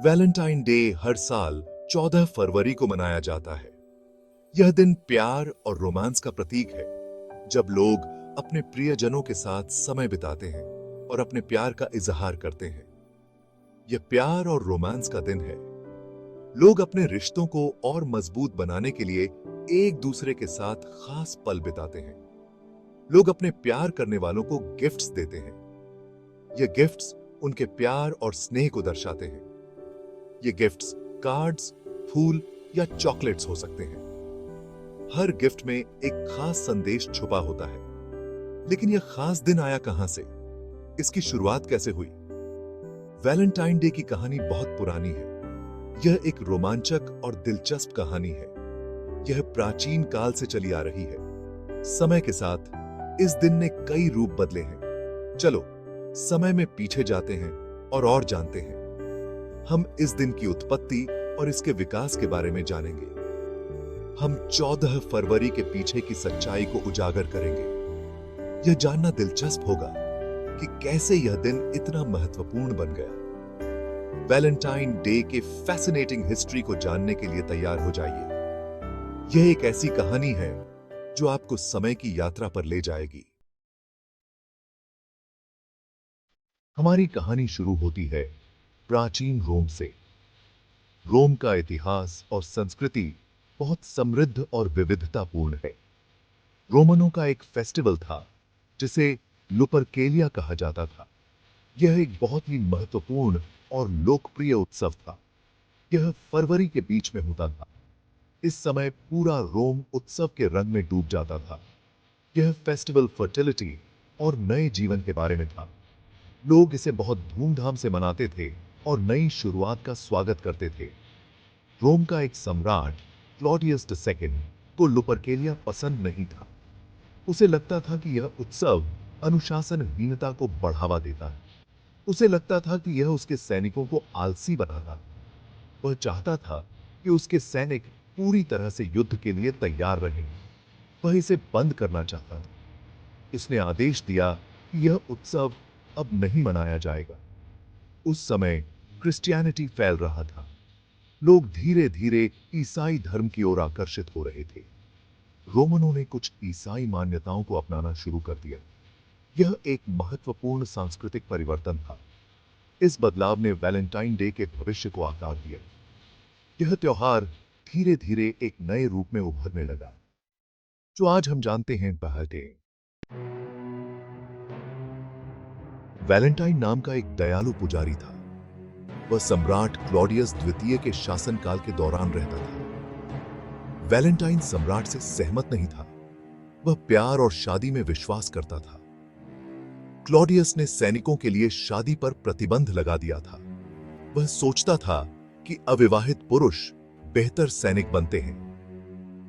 Valentine day हर साल 14 फरवरी को मनाया जाता है। यह दिन प्यार और रोमांस का प्रतीक है, जब लोग अपने प्रियजनों के साथ समय बिताते हैं और अपने प्यार का इजहार करते हैं। यह प्यार और रोमांस का दिन है। लोग अपने रिश्तों को और मजबूत बनाने के लिए एक दूसरे के साथ खास पल बिताते हैं। लोग अपने प्यार करने वालों को गिफ्ट्स देते हैं। ये गिफ्ट्स उनके प्यार और स्नेह को दर्शाते हैं। ये गिफ्ट्स कार्ड्स, फूल या चॉकलेट्स हो सकते हैं। हर गिफ्ट में एक खास संदेश छुपा होता है। लेकिन यह खास दिन आया कहां से? इसकी शुरुआत कैसे हुई? वैलेंटाइन डे की कहानी बहुत पुरानी है। यह एक रोमांचक और दिलचस्प कहानी है। यह प्राचीन काल से चली आ रही है। समय के साथ इस दिन ने कई रूप बदले हैं। चलो समय में पीछे जाते हैं और जानते हैं। हम इस दिन की उत्पत्ति और इसके विकास के बारे में जानेंगे। हम 14 फरवरी के पीछे की सच्चाई को उजागर करेंगे। यह जानना दिलचस्प होगा कि कैसे यह दिन इतना महत्वपूर्ण बन गया। वैलेंटाइन डे के फैसिनेटिंग हिस्ट्री को जानने के लिए तैयार हो जाइए। यह एक ऐसी कहानी है जो आपको समय की यात्रा पर ले जाएगी। हमारी कहानी शुरू होती है प्राचीन रोम से। रोम का इतिहास और संस्कृति बहुत समृद्ध और विविधतापूर्ण है। रोमनों का एक फेस्टिवल था जिसे लुपरकेलिया कहा जाता था। यह एक बहुत ही महत्वपूर्ण और लोकप्रिय उत्सव था। यह फरवरी के बीच में होता था। इस समय पूरा रोम उत्सव के रंग में डूब जाता था। यह फेस्टिवल फर्टिलिटी और नए जीवन के बारे में था। लोग इसे बहुत धूमधाम से मनाते थे और नई शुरुआत का स्वागत करते थे। रोम का एक सम्राट क्लॉडियस II को लुपरकेलिया पसंद नहीं था। उसे लगता था कि यह उत्सव अनुशासनहीनता को बढ़ावा देता है। उसे लगता था कि यह उसके सैनिकों को आलसी बनाता। वह चाहता था कि उसके सैनिक पूरी तरह से युद्ध के लिए तैयार रहें। वह इसे बंद करना चाहता था। इसने आदेश दिया कि यह उत्सव अब नहीं मनाया जाएगा। उस समय क्रिश्चियनिटी फैल रहा था। लोग धीरे धीरे ईसाई धर्म की ओर आकर्षित हो रहे थे। रोमनों ने कुछ ईसाई मान्यताओं को अपनाना शुरू कर दिया। यह एक महत्वपूर्ण सांस्कृतिक परिवर्तन था। इस बदलाव ने वैलेंटाइन डे के भविष्य को आकार दिया। यह त्योहार धीरे धीरे एक नए रूप में उभरने लगा, जो आज हम जानते हैं बर्थडे। वैलेंटाइन नाम का एक दयालु पुजारी था। वह सम्राट क्लॉडियस द्वितीय के शासनकाल के दौरान रहता था। वैलेंटाइन सम्राट से सहमत नहीं था। वह प्यार और शादी में विश्वास करता था। क्लॉडियस ने सैनिकों के लिए शादी पर प्रतिबंध लगा दिया था। वह सोचता था कि अविवाहित पुरुष बेहतर सैनिक बनते हैं।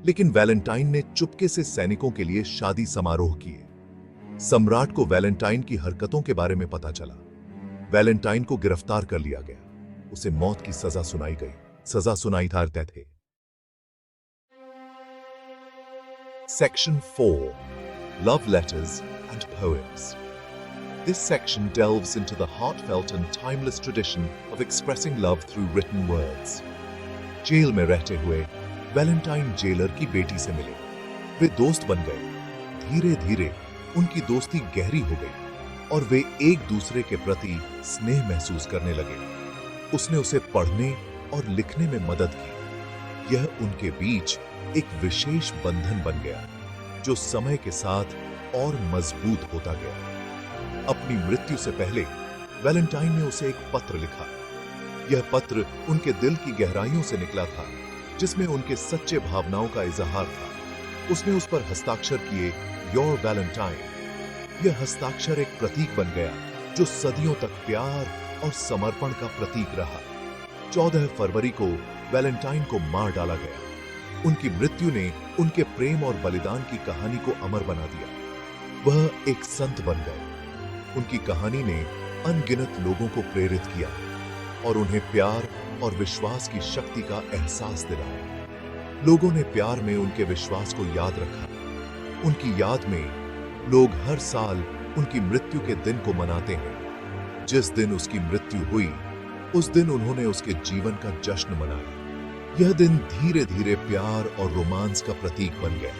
लेकिन वैलेंटाइन ने चुपके से सैनिकों के लिए शादी समारोह किए। सम्राट को वैलेंटाइन की हरकतों के बारे में पता चला। वैलेंटाइन को गिरफ्तार कर लिया गया। उसे मौत की सजा सुनाई गई। सजा सुनाई था थे। Section 4. Love Letters and Poems. This section delves into the heartfelt and timeless tradition of expressing love through written words. Jail में रहते हुए वैलेंटाइन जेलर की बेटी से मिले। वे दोस्त बन गए। धीरे धीरे उनकी दोस्ती गहरी हो गई और वे एक दूसरे के प्रति स्नेह महसूस करने लगे। उसने उसे पढ़ने और लिखने में मदद की। यह उनके बीच एक विशेष बंधन बन गया, जो समय के साथ और मजबूत होता गया। अपनी मृत्यु से पहले वैलेंटाइन ने उसे एक पत्र लिखा। यह पत्र उनके दिल की गहराइयों से निकला था, जिसमें उनके सच्चे भावनाओं का इजहार था। उसने उस पर हस्ताक्षर किए, योर वैलेंटाइन। यह हस्ताक्षर एक प्रतीक बन गया, जो सदियों तक प्यार और समर्पण का प्रतीक रहा। 14 फरवरी को वैलेंटाइन को मार डाला गया। उनकी मृत्यु ने उनके प्रेम और बलिदान की कहानी को अमर बना दिया। वह एक संत बन गए। उनकी कहानी ने अनगिनत लोगों को प्रेरित किया और उन्हें प्यार और विश्वास की शक्ति का एहसास दिलाया। लोगों ने प्यार में उनके विश्वास को याद रखा। उनकी याद में लोग हर साल उनकी मृत्यु के दिन को मनाते हैं। जिस दिन उसकी मृत्यु हुई, उस दिन उन्होंने उसके जीवन का जश्न मनाया। यह दिन धीरे धीरे प्यार और रोमांस का प्रतीक बन गया।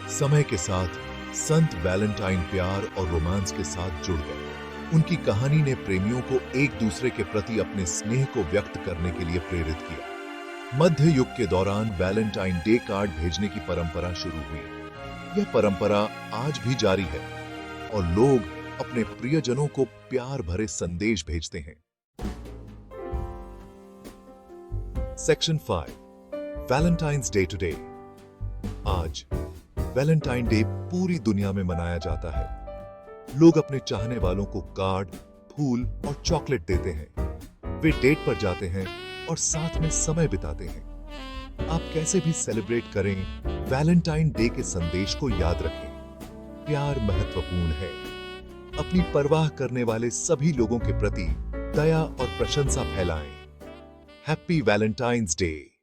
समय के साथ संत वैलेंटाइन प्यार और रोमांस के साथ जुड़ गए। उनकी कहानी ने प्रेमियों को एक दूसरे के प्रति अपने स्नेह को व्यक्त करने के लिए प्रेरित किया। मध्य युग के दौरान वैलेंटाइन डे कार्ड भेजने की परंपरा शुरू हुई। यह परंपरा आज भी जारी है और लोग अपने प्रियजनों को प्यार भरे संदेश भेजते हैं। Section 5 Valentine's day today. आज वैलेंटाइन डे पूरी दुनिया में मनाया जाता है। लोग अपने चाहने वालों को कार्ड, फूल और चॉकलेट देते हैं। वे डेट पर जाते हैं और साथ में समय बिताते हैं। आप कैसे भी सेलिब्रेट करें, वैलेंटाइन डे के संदेश को याद रखें। प्यार महत्वपूर्ण है। अपनी परवाह करने वाले सभी लोगों के प्रति दया और प्रशंसा फैलाएं। Happy Valentine's day.